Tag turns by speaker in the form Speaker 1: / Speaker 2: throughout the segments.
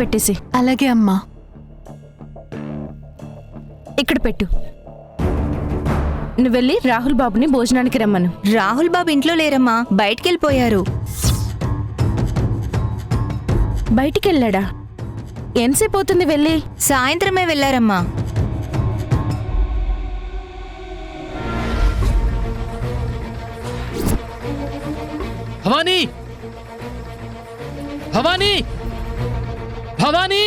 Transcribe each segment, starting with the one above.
Speaker 1: పెట్టేసి.
Speaker 2: అలాగే అమ్మా.
Speaker 1: ఇక్కడ పెట్టు. నువ్వు వెళ్ళి రాహుల్ బాబుని భోజనానికి రమ్మను.
Speaker 3: రాహుల్ బాబు ఇంట్లో లేరమ్మా, బయటికెళ్ళిపోయారు.
Speaker 1: బయటికెళ్ళాడా? ఎంతసేపు అవుతుంది వెళ్ళి?
Speaker 3: సాయంత్రమే వెళ్ళారమ్మా.
Speaker 4: భవానీ, భవానీ, భవానీ,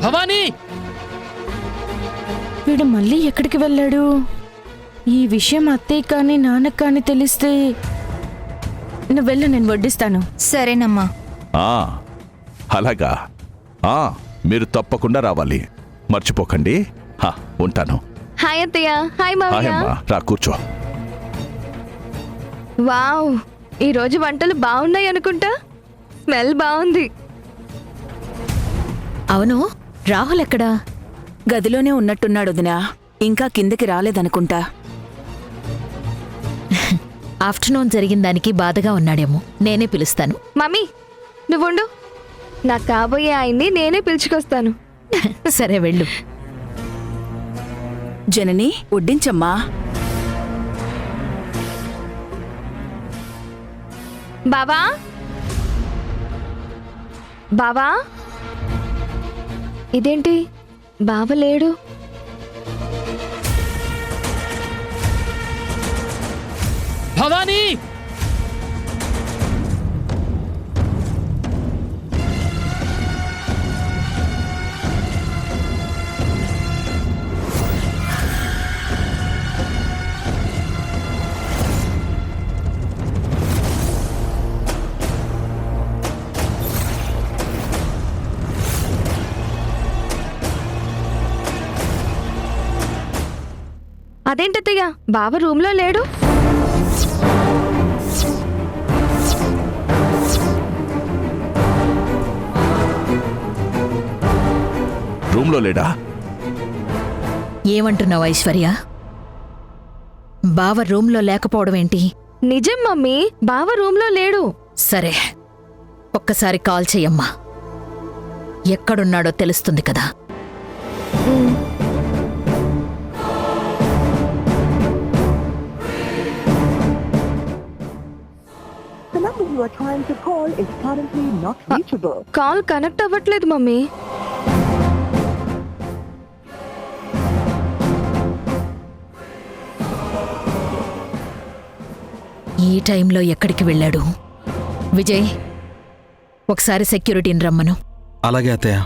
Speaker 4: భవానీ.
Speaker 1: వీడు మళ్ళీ ఎక్కడికి వెళ్ళాడు? ఈ విషయం అత్తయ్య కానీ నాన్నకు కానీ తెలిస్తే నువ్వు వెళ్ళు, నేను వడ్డిస్తాను.
Speaker 3: సరేనమ్మా.
Speaker 5: అలాగా. మీరు తప్పకుండా రావాలి, మర్చిపోకండి. ఉంటాను.
Speaker 6: హాయ్ అత్తయ్య. హాయ్
Speaker 5: హాయ్
Speaker 6: మావయ్య.
Speaker 5: అమ్మా, రా కూర్చో.
Speaker 6: వావ్, ఈరోజు వంటలు బాగున్నాయి అనుకుంటా. స్మెల్ బాగుంది.
Speaker 7: అవును, రాహుల్ ఎక్కడా?
Speaker 2: గదిలోనే ఉన్నట్టున్నాడు వదినా, ఇంకా కిందకి రాలేదనుకుంటా.
Speaker 7: ఆఫ్టర్నూన్ జరిగిన దానికి బాధగా ఉన్నాడేమో, నేనే పిలుస్తాను.
Speaker 6: మమ్మీ నువ్వుండు, నా కాబోయే ఆయన్ని నేనే పిలుచుకొస్తాను.
Speaker 7: సరే వెళ్ళు.
Speaker 2: జనని, వడ్డించమ్మా.
Speaker 6: బావా, బావా, ఇదేంటి బావ లేడు?
Speaker 4: భవానీ,
Speaker 6: అదేంటత్తయ్య, బావ రూమ్లో లేడు?
Speaker 5: రూమ్లో లేడా?
Speaker 7: ఏమంటున్నావు ఐశ్వర్య? బావ రూంలో లేకపోవడం ఏంటి?
Speaker 6: నిజం మమ్మీ, బావ రూమ్లో లేడు.
Speaker 7: సరే, ఒక్కసారి కాల్ చెయ్యమ్మా, ఎక్కడున్నాడో తెలుస్తుంది కదా.
Speaker 8: The number you are trying to call is currently not reachable.
Speaker 6: Call connect అవ్వట్లేదు మమ్మీ.
Speaker 7: ఈ టైంలో ఎక్కడికి వెళ్ళాడు? విజయ్, ఒకసారి సెక్యూరిటీని రమ్మను.
Speaker 9: అలాగే అత్తయ్య.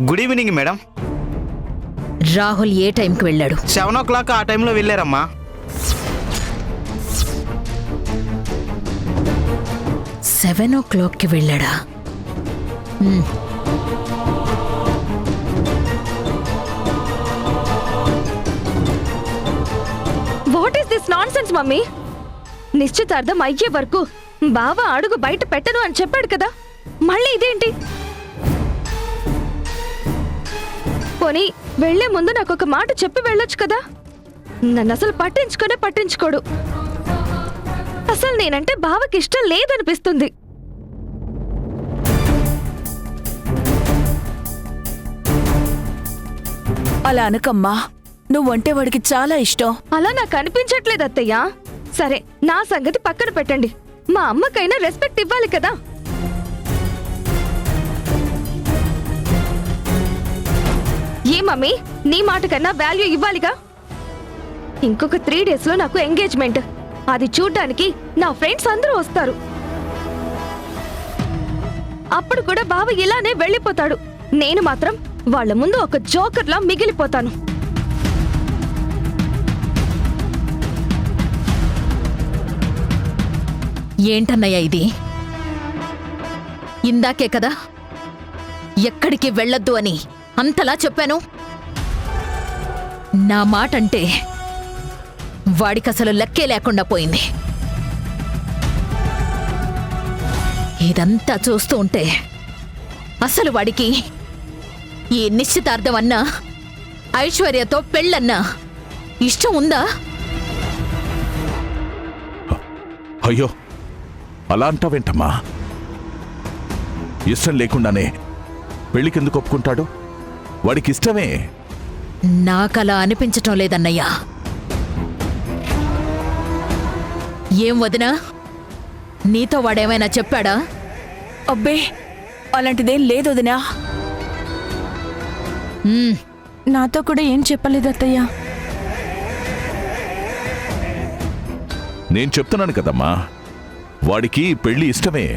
Speaker 10: Good evening madam.
Speaker 7: రాహుల్ ఏ టైంకి వెళ్ళాడు?
Speaker 10: 7 o'clock ఆ టైంలో వెళ్ళారమ్మా.
Speaker 7: 7 o'clockకి వెళ్ళాడా?
Speaker 6: What is this nonsense mummy? నిశ్చితార్థం అయ్యే వరకు బావ అడుగు బయట పెట్టను అని చెప్పాడు కదా, మళ్ళీ ఇదేంటి? పోనీ వెళ్లే ముందు నాకు ఒక మాట చెప్పి వెళ్ళొచ్చు కదా. నన్ను అసలు పట్టించుకోడు. అసలు నేనంటే బావకి ఇష్టం లేదనిపిస్తుంది.
Speaker 2: అలా అనకమ్మా, నువ్వంటే వాడికి చాలా ఇష్టం.
Speaker 6: అలా నాకు అనిపించట్లేదు అత్తయ్య. సరే, నా సంగతి పక్కన పెట్టండి, మా అమ్మకైనా రెస్పెక్ట్ ఇవ్వాలి కదా. ఏ మమ్మీ, నీ మాట కన్నా వాల్యూ ఇవ్వాలిగా. ఇంకొక 3 days లో నాకు ఎంగేజ్మెంట్. అది చూడ్డానికి నా ఫ్రెండ్స్ అందరూ వస్తారు. అప్పుడు కూడా బావ ఇలానే వెళ్ళిపోతాడు. నేను మాత్రం వాళ్ళ ముందు ఒక జోకర్లా మిగిలిపోతాను.
Speaker 7: ఏంటన్నయ్య ఇది? ఇందాకే కదా ఎక్కడికి వెళ్ళొద్దు అని అంతలా చెప్పాను. నా మాటంటే వాడికసలు లెక్కే లేకుండా పోయింది. ఇదంతా చూస్తూ ఉంటే అసలు వాడికి ఈ నిశ్చితార్థం అన్నా ఐశ్వర్యతో పెళ్ళన్నా ఇష్టం ఉందా?
Speaker 5: అయ్యో అలా అంటావేంటమ్మా? ఇష్టం లేకుండానే పెళ్లికెందుకు ఒప్పుకుంటాడు? వాడికి ఇష్టమే.
Speaker 7: నాకలా అనిపించటం లేదన్నయ్యా. ఏం వదినా, నీతో వాడేమైనా చెప్పాడా?
Speaker 2: అబ్బే అలాంటిదేం లేదు వదినా.
Speaker 1: నాతో కూడా ఏం చెప్పలేదు అత్తయ్య.
Speaker 5: నేను చెప్తున్నాను కదమ్మా, వాడికి పెళ్లి ఇష్టమే.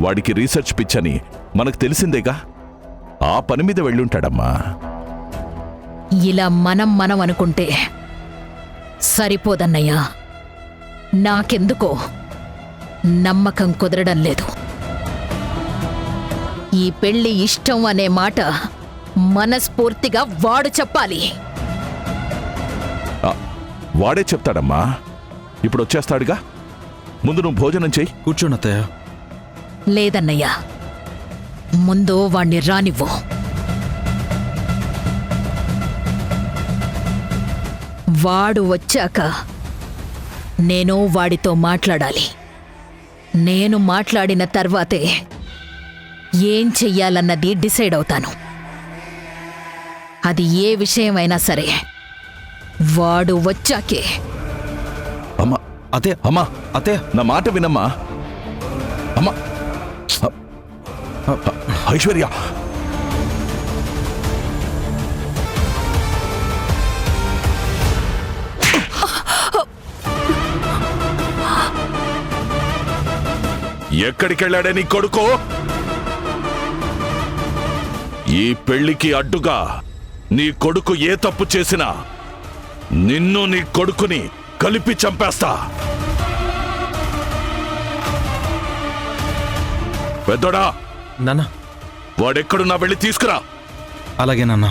Speaker 5: వాడికి రీసెర్చ్ పిచ్చని మనకు తెలిసిందేగా. ఆ పని మీద వెళ్ళుంటాడమ్మా.
Speaker 7: ఇలా మనం అనుకుంటే సరిపోదన్నయ్యా. నాకెందుకో నమ్మకం కుదరడం లేదు. ఈ పెళ్లి ఇష్టం అనే మాట మనస్ఫూర్తిగా వాడు చెప్పాలి.
Speaker 5: వాడే చెప్తాడమ్మా. ఇప్పుడు వచ్చేస్తాడుగా. ముందు నువ్వు భోజనం చెయ్యి.
Speaker 9: కూర్చోండి అత్తయ్య.
Speaker 7: లేదన్నయ్యా, ముందు వాణ్ణి రానివ్వు. వాడు వచ్చాక నేను వాడితో మాట్లాడాలి. నేను మాట్లాడిన తర్వాతే ఏం చెయ్యాలన్నది డిసైడ్ అవుతాను. అది ఏ విషయమైనా సరే వాడు వచ్చాకే.
Speaker 5: అమ్మా
Speaker 9: అత్తయ్య,
Speaker 5: అమ్మా
Speaker 9: అత్తయ్య.
Speaker 5: నా మాట వినమ్మా. అమ్మా ఐశ్వర్య, ఎక్కడికెళ్ళాడే నీ కొడుకు? ఈ పెళ్లికి అడ్డుగా నీ కొడుకు ఏ తప్పు చేసినా నిన్ను నీ కొడుకుని కలిపి చంపేస్తా. పెద్దోడా,
Speaker 9: నాన్న.
Speaker 5: వాడెక్కడున్నా వెళ్ళి తీసుకురా.
Speaker 9: అలాగే నాన్న.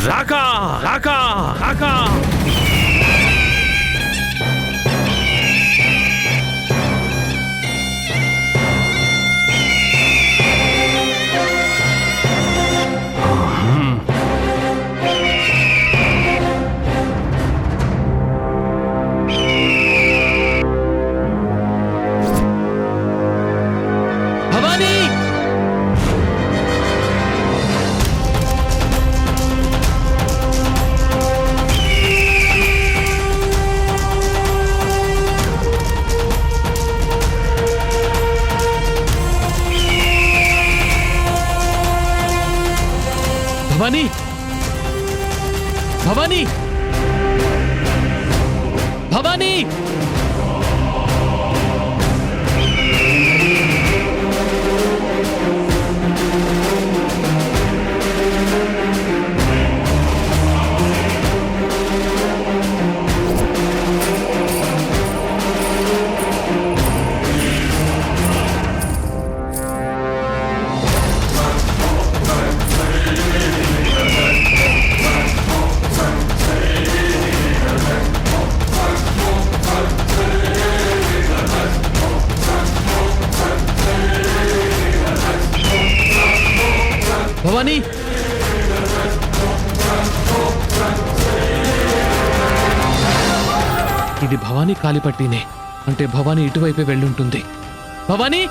Speaker 4: రాకా రాకా రాకా. భవానీ, భవానీ, భవానీ, భవానీ. భవానీ, ఇది భవానీ కాలిపట్టినే. అంటే భవానీ ఇటువైపే వెళ్ళుంటుంది. భవానీ,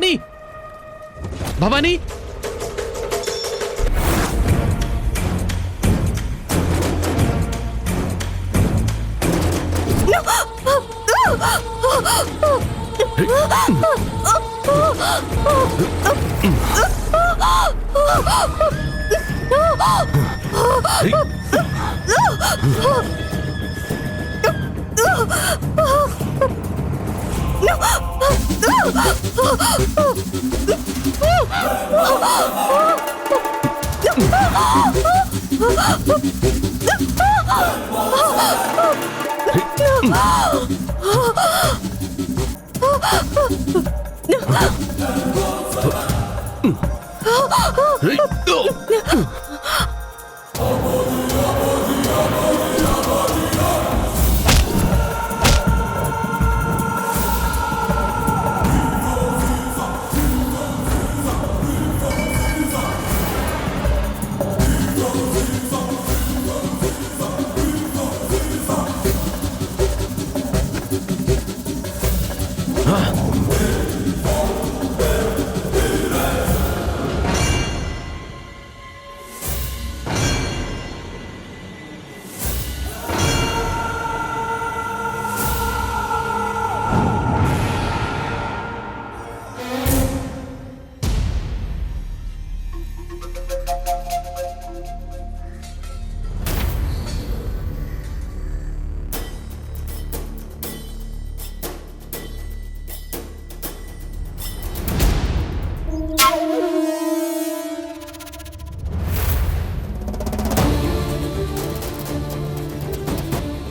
Speaker 4: భవానీ భవానీ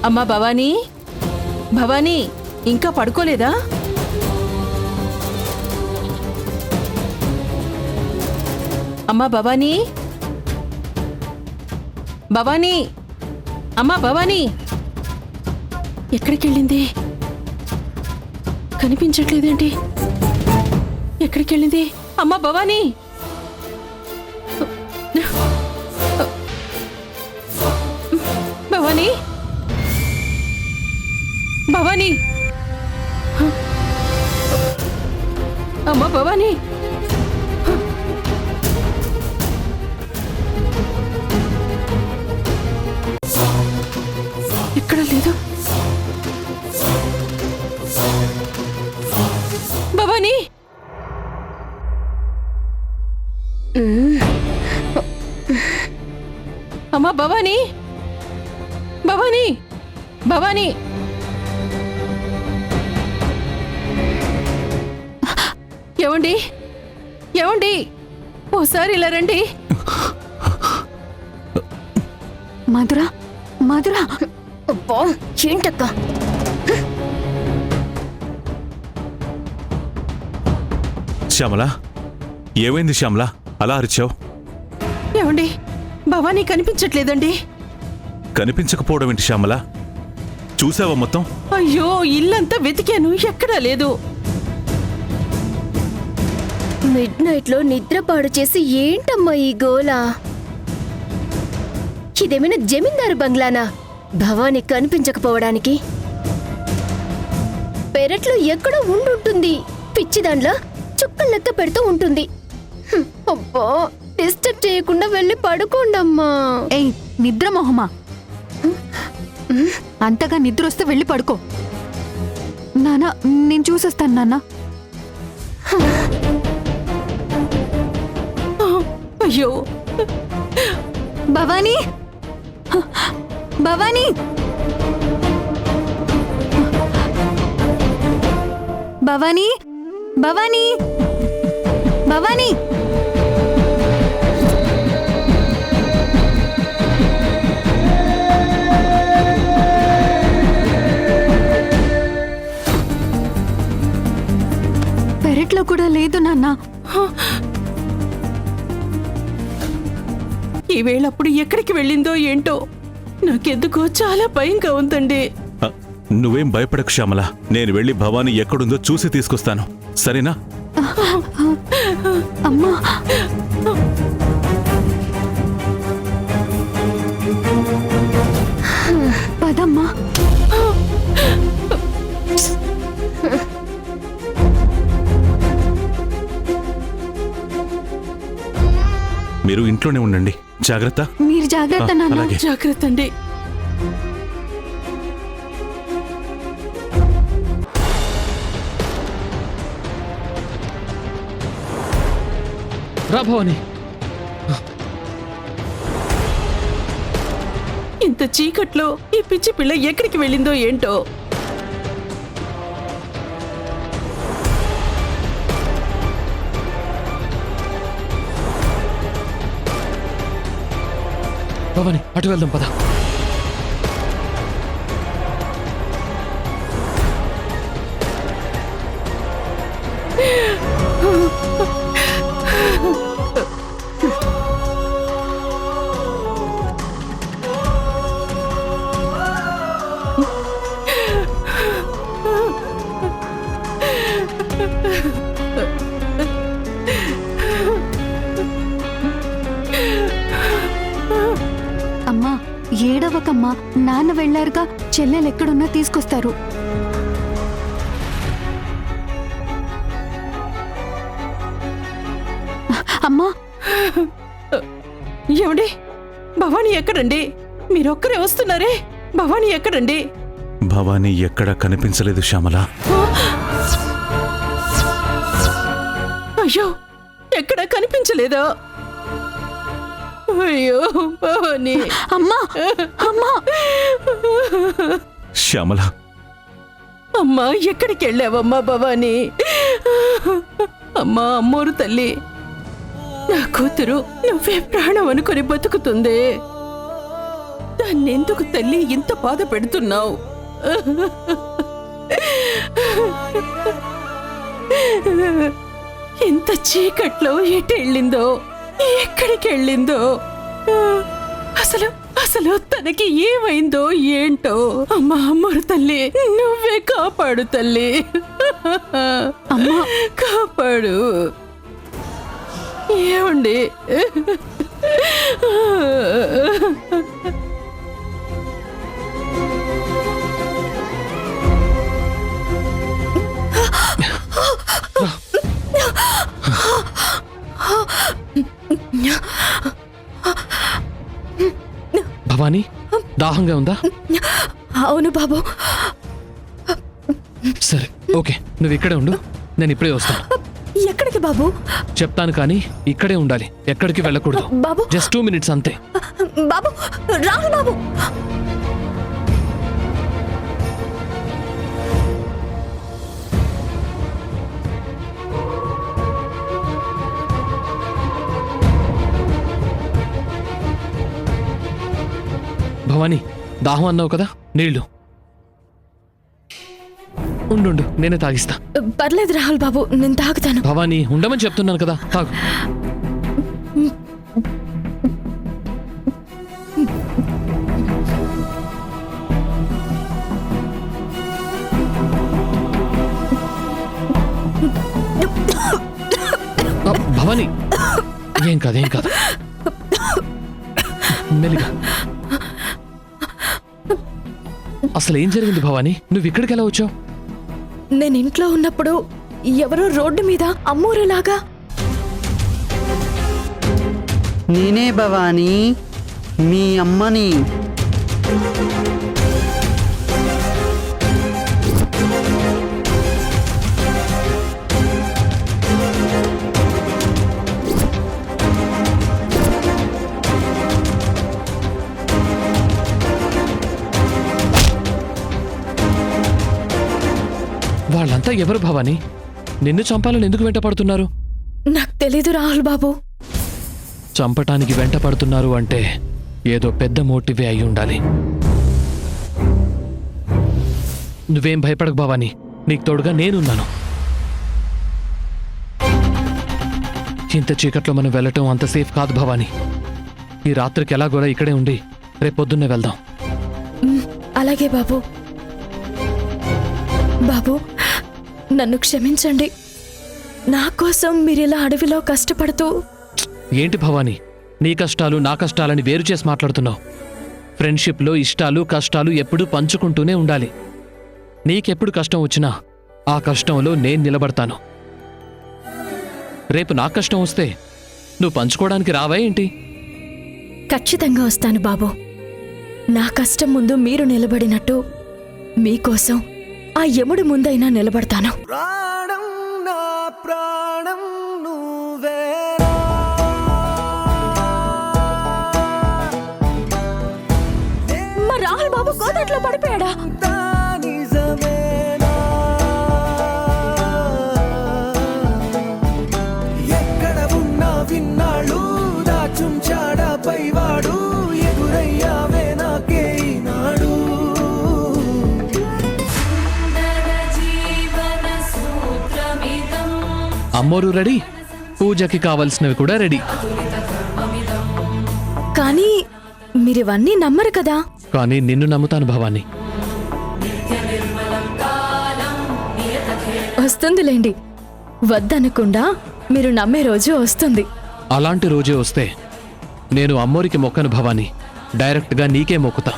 Speaker 2: అమ్మా భవానీ, భవానీ ఇంకా పడుకోలేదా? అమ్మా భవానీ, భవానీ, అమ్మా భవానీ ఎక్కడికి వెళ్ళింది? కనిపించట్లేదేంటి? ఎక్కడికి వెళ్ళింది? అమ్మా భవానీ, భవానీ, భవానీ, అమ్మా భవానీ, ఇక్కడ లేదు. భవానీ, అమ్మా భవానీ, భవానీ, భవానీ, ఏమండి, ఏమండి, ఓసారి ఇలా రండి.
Speaker 6: మధుర, మధుర, ఏంటక్క?
Speaker 5: శ్యామల, ఏమైంది శ్యామల, అలా అరిచావు?
Speaker 2: ఏమండి, భవానీ కనిపించట్లేదండి.
Speaker 5: కనిపించకపోవడం ఏంటి శ్యామల? చూసావా మొత్తం?
Speaker 2: అయ్యో, ఇల్లంతా వెతికాను, ఎక్కడా లేదు.
Speaker 6: మిడ్ నైట్ లో నిద్రపాడు చేసి ఏంటమ్మా ఈ గోల? ఇదేమైనా జమీందారు బంగ్లానా భవానీ కనిపించకపోవడానికి? పెరట్లో ఎక్కడో ఉండుంటుంది, పిచ్చిదాండ్లా చుక్కలు లెక్క పెడుతూ ఉంటుంది. అబ్బా, డిస్టర్బ్ చేయకుండా వెళ్ళి పడుకోండమ్మా.
Speaker 7: ఏయ్ నిద్ర మొహమా, అంతగా నిద్ర వస్తే వెళ్ళి పడుకో. నాన్న నేను చూసొస్తాను నాన్న.
Speaker 2: అయ్యో
Speaker 7: భవానీ, భవానీ, భవానీ, భవానీ, భవానీ, పెరట్లో కూడా లేదు నాన్న.
Speaker 2: ఈ వేళప్పుడు ఎక్కడికి వెళ్ళిందో ఏంటో, నాకెందుకో చాలా భయంగా ఉందండి.
Speaker 5: నువ్వేం భయపడకు శ్యామల, నేను వెళ్ళి భవానీ ఎక్కడుందో చూసి తీసుకొస్తాను, సరేనా?
Speaker 7: అమ్మా, పదమ్మా.
Speaker 9: మీరు ఇంట్లోనే ఉండండి. జాగ్రత్త.
Speaker 6: మీరు జాగ్రత్త నాన్న.
Speaker 9: అలాగే.
Speaker 2: జాగ్రత్త అండి.
Speaker 4: రా భవాని.
Speaker 2: ఇంత చీకట్లో ఈ పిచ్చి పిల్ల ఎక్కడికి వెళ్ళిందో ఏంటో.
Speaker 4: భవాని అటు వెళ్దాం పద.
Speaker 6: అమ్మా ఏడవకమ్మా, నాన్న వెళ్ళారుగా, చెల్లెలు ఎక్కడున్నా తీసుకొస్తారు. అమ్మా
Speaker 2: ఏమండి, భవానీ ఎక్కడండి? మీరొక్కరే వస్తున్నారే, భవానీ ఎక్కడండి?
Speaker 9: భవానీ ఎక్కడా కనిపించలేదు శ్యామల.
Speaker 2: అయ్యో, ఎక్కడ కనిపించలేదా? అయ్యో భవానీ.
Speaker 6: అమ్మా అమ్మా
Speaker 9: శ్యామల,
Speaker 2: అమ్మా ఎక్కడికి వెళ్ళావమ్మా భవానీ? అమ్మా అమ్మోరు తల్లి, నా కూతురు నువ్వే ప్రాణం అనుకుని బతుకుతుంది. దాన్నెందుకు తల్లి ఇంత బాధ పెడుతున్నావు? ఇంత చీకట్లో ఎటు వెళ్ళిందో, ఎక్కడికి వెళ్ళిందో, అసలు అసలు తనకి ఏమైందో ఏంటో. అమ్మా అమ్మోరు తల్లి, నువ్వే కాపాడు తల్లి.
Speaker 6: అమ్మా
Speaker 2: కాపాడు. ఏమండి,
Speaker 4: భవాని దాహంగా ఉందా?
Speaker 1: అవును బాబు.
Speaker 4: సరే ఓకే, నువ్వు ఇక్కడే ఉండు, నేను ఇప్పుడే వస్తాను.
Speaker 1: ఎక్కడికి బాబు?
Speaker 4: చెప్తాను కానీ ఇక్కడే ఉండాలి, ఎక్కడికి వెళ్ళకూడదు.
Speaker 1: బాబు
Speaker 4: జస్ట్ 2 minutes అంతే.
Speaker 1: బాబు రాహుల్ బాబు.
Speaker 4: భవాని దాహం అన్నావు కదా, నీళ్లు ఉండు, నేనే తాగిస్తా.
Speaker 1: పర్లేదు రాహుల్ బాబు, నేను తాగుతాను.
Speaker 4: భవాని ఉండమని చెప్తున్నాను కదా, తాగు. భవాని ఏం కాదు, ఏం కాదు, మెల్లిగా. అసలు ఏం జరిగింది భవాని? నువ్వు ఇక్కడికి ఎలా వచ్చావు?
Speaker 1: నేను ఇంట్లో ఉన్నప్పుడు ఎవరో రోడ్డు మీద అమ్మూరులాగా.
Speaker 11: నేనే భవానీ, మీ అమ్మని.
Speaker 4: వాళ్ళంతా ఎవరు భవాని? నిన్ను చంపాలని ఎందుకు వెంట పడుతున్నారు?
Speaker 1: నాకు తెలీదు రాహుల్ బాబు.
Speaker 4: చంపటానికి వెంట పడుతున్నారు అంటే ఏదో పెద్ద మోటివే అయి ఉండాలి. నువ్వేం భయపడకు భవాని, నీకు తోడుగా నేనున్నాను. ఇంత చీకట్లో మనం వెళ్ళటం అంత సేఫ్ కాదు భవాని. ఈ రాత్రికి ఎలాగోలా ఇక్కడే ఉండి రేపొద్దున్నే వెళ్దాం.
Speaker 1: అలాగే బాబు. బాబు నన్ను క్షమించండి. నా కోసం మీరిలా అడవిలో కష్టపడుతూ.
Speaker 4: ఏంటి భవాని, నీ కష్టాలు నా కష్టాలని వేరు చేసి మాట్లాడుతున్నావు? ఫ్రెండ్షిప్లో ఇష్టాలు కష్టాలు ఎప్పుడూ పంచుకుంటూనే ఉండాలి. నీకెప్పుడు కష్టం వచ్చినా ఆ కష్టంలో నేను నిలబడతాను. రేపు నా కష్టం వస్తే నువ్వు పంచుకోవడానికి రావా ఏంటి?
Speaker 1: ఖచ్చితంగా వస్తాను బాబు. నా కష్టం ముందు మీరు నిలబడినట్టు మీకోసం ఆ యముడి ముందైనా నిలబడతాను. మా రాహుల్ బాబు గోదాట్లో పడిపోయాడా?
Speaker 4: అమ్మోరు రెడీ, పూజకి కావలసినవి కూడా రెడీ.
Speaker 1: కానీ మీరివన్నీ నమ్మరు కదా?
Speaker 4: కానీ నిన్ను నమ్ముతాను భవానీ.
Speaker 1: వస్తుందిలేండి, వద్దనకుండా మీరు నమ్మే రోజు వస్తుంది.
Speaker 4: అలాంటి రోజే వస్తే నేను అమ్మోరికి మొక్కను భవానీ, డైరెక్ట్గా నీకే మొక్కుతా.